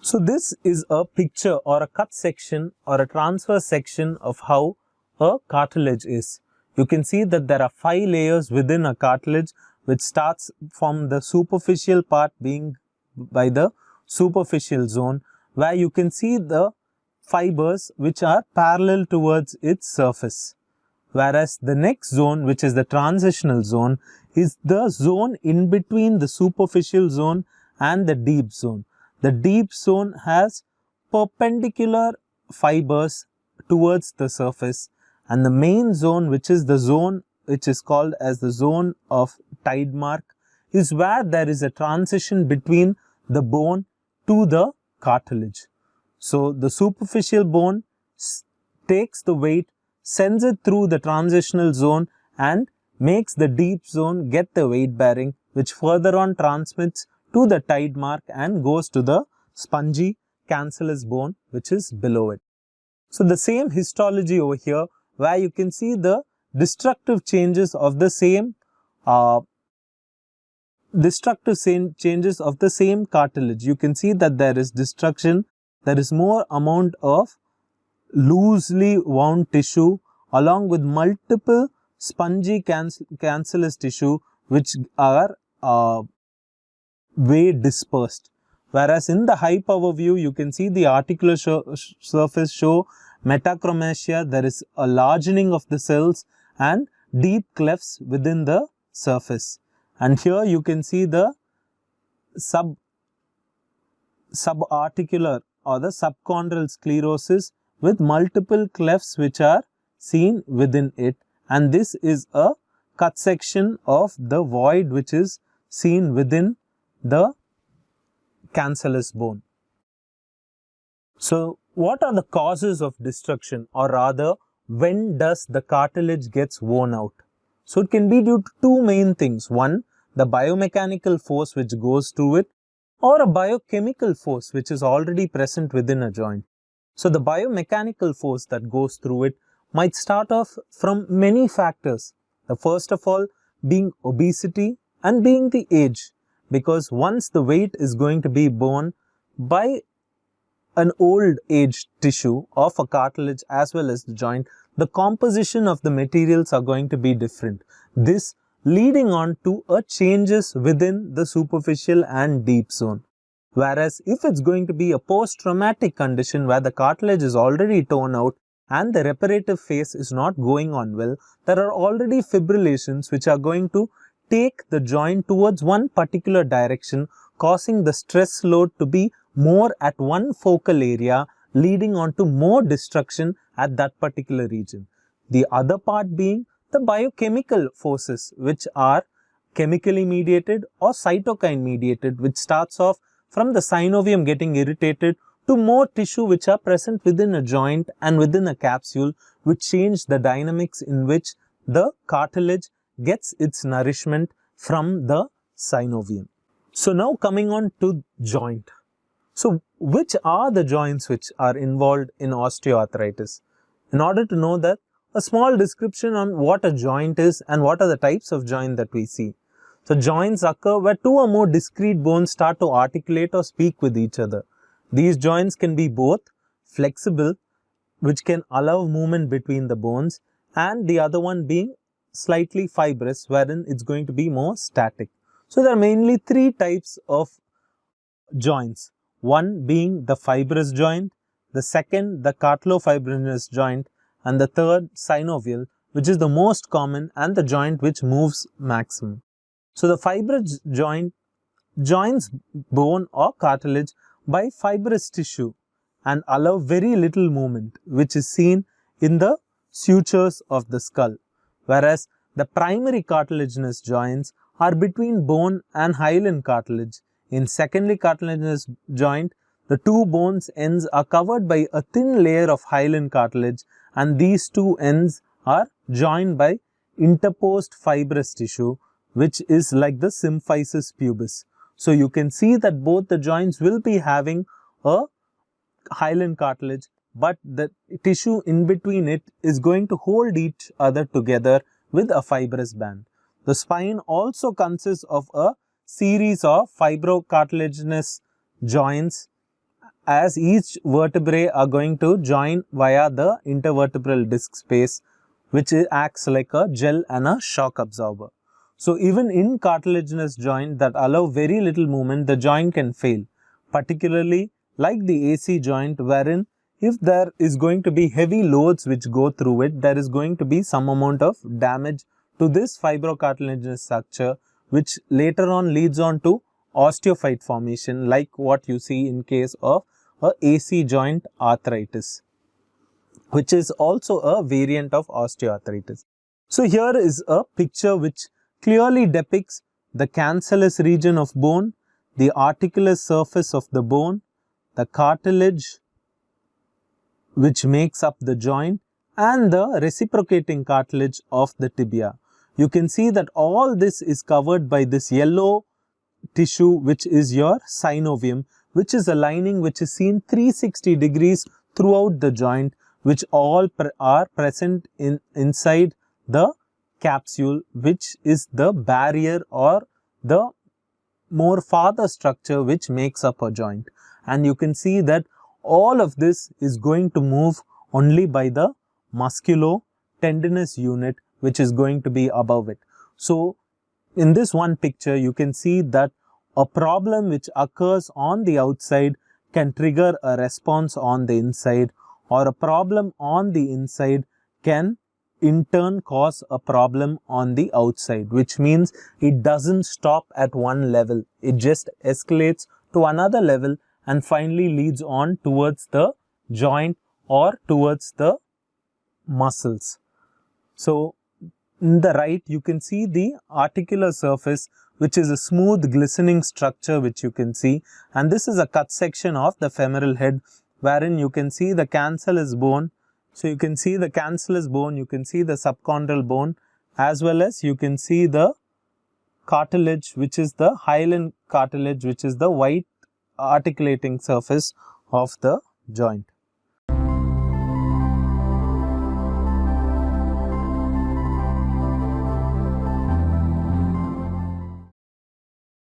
So this is a picture or a cut section or a transverse section of how a cartilage is. You can see that there are 5 layers within a cartilage, which starts from the superficial part being by the superficial zone, where you can see the fibers which are parallel towards its surface. Whereas the next zone, which is the transitional zone, is the zone in between the superficial zone and the deep zone. The deep zone has perpendicular fibers towards the surface, and the main zone, which is the zone which is called as the zone of tide mark, is where there is a transition between the bone to the cartilage. So the superficial bone takes the weight, sends it through the transitional zone and makes the deep zone get the weight bearing, which further on transmits to the tide mark and goes to the spongy cancellous bone which is below it. So the same histology over here, where you can see the destructive changes of the same cartilage. You can see that there is destruction, there is more amount of loosely wound tissue along with multiple spongy cancellous tissue which are way dispersed. Whereas in the high power view, you can see the articular surface show metachromasia, there is a largening of the cells and deep clefts within the surface. And here you can see the subarticular or the subchondral sclerosis with multiple clefts which are seen within it, and this is a cut section of the void which is seen within the cancellous bone. So what are the causes of destruction, or rather when does the cartilage gets worn out? So it can be due to 2 main things. One, the biomechanical force which goes through it, or a biochemical force which is already present within a joint. So the biomechanical force that goes through it might start off from many factors. The first of all being obesity and being the age, because once the weight is going to be borne by an old age tissue of a cartilage as well as the joint, the composition of the materials are going to be different. This leading on to a changes within the superficial and deep zone. Whereas if it's going to be a post-traumatic condition where the cartilage is already torn out and the reparative phase is not going on well, there are already fibrillations which are going to take the joint towards one particular direction, causing the stress load to be more at one focal area, leading on to more destruction at that particular region. The other part being the biochemical forces, which are chemically mediated or cytokine mediated, which starts off from the synovium getting irritated to more tissue which are present within a joint and within a capsule, which change the dynamics in which the cartilage gets its nourishment from the synovium. So now coming on to joint. So which are the joints which are involved in osteoarthritis? In order to know that, a small description on what a joint is and what are the types of joint that we see. So joints occur where 2 or more discrete bones start to articulate or speak with each other. These joints can be both flexible, which can allow movement between the bones, and the other one being slightly fibrous, wherein it's going to be more static. So there are mainly 3 types of joints. One being the fibrous joint, the second the cartilofibrinous joint, and the third synovial, which is the most common and the joint which moves maximum. So the fibrous joint joins bone or cartilage by fibrous tissue and allow very little movement, which is seen in the sutures of the skull. Whereas the primary cartilaginous joints are between bone and hyaline cartilage. In secondary cartilaginous joint, the 2 bones ends are covered by a thin layer of hyaline cartilage, and these 2 ends are joined by interposed fibrous tissue, which is like the symphysis pubis. So you can see that both the joints will be having a hyaline cartilage, but the tissue in between it is going to hold each other together with a fibrous band. The spine also consists of a series of fibrocartilaginous joints as each vertebrae are going to join via the intervertebral disc space, which acts like a gel and a shock absorber. So even in cartilaginous joint that allow very little movement, the joint can fail, particularly like the AC joint, wherein if there is going to be heavy loads which go through it, there is going to be some amount of damage to this fibrocartilaginous structure, which later on leads on to osteophyte formation, like what you see in case of a AC joint arthritis, which is also a variant of osteoarthritis. So here is a picture which clearly depicts the cancellous region of bone, the articular surface of the bone, the cartilage which makes up the joint, and the reciprocating cartilage of the tibia. You can see that all this is covered by this yellow tissue, which is your synovium, which is a lining which is seen 360 degrees throughout the joint, which all are present inside the capsule, which is the barrier or the more farther structure which makes up a joint. And you can see that all of this is going to move only by the musculo-tendinous unit, which is going to be above it. So in this one picture, you can see that a problem which occurs on the outside can trigger a response on the inside, or a problem on the inside can in turn cause a problem on the outside, which means it doesn't stop at one level. It just escalates to another level and finally leads on towards the joint or towards the muscles. So in the right, you can see the articular surface, which is a smooth glistening structure which you can see, and this is a cut section of the femoral head, wherein you can see the cancellous bone. So you can see the cancellous bone, you can see the subchondral bone, as well as you can see the cartilage, which is the hyaline cartilage, which is the white articulating surface of the joint.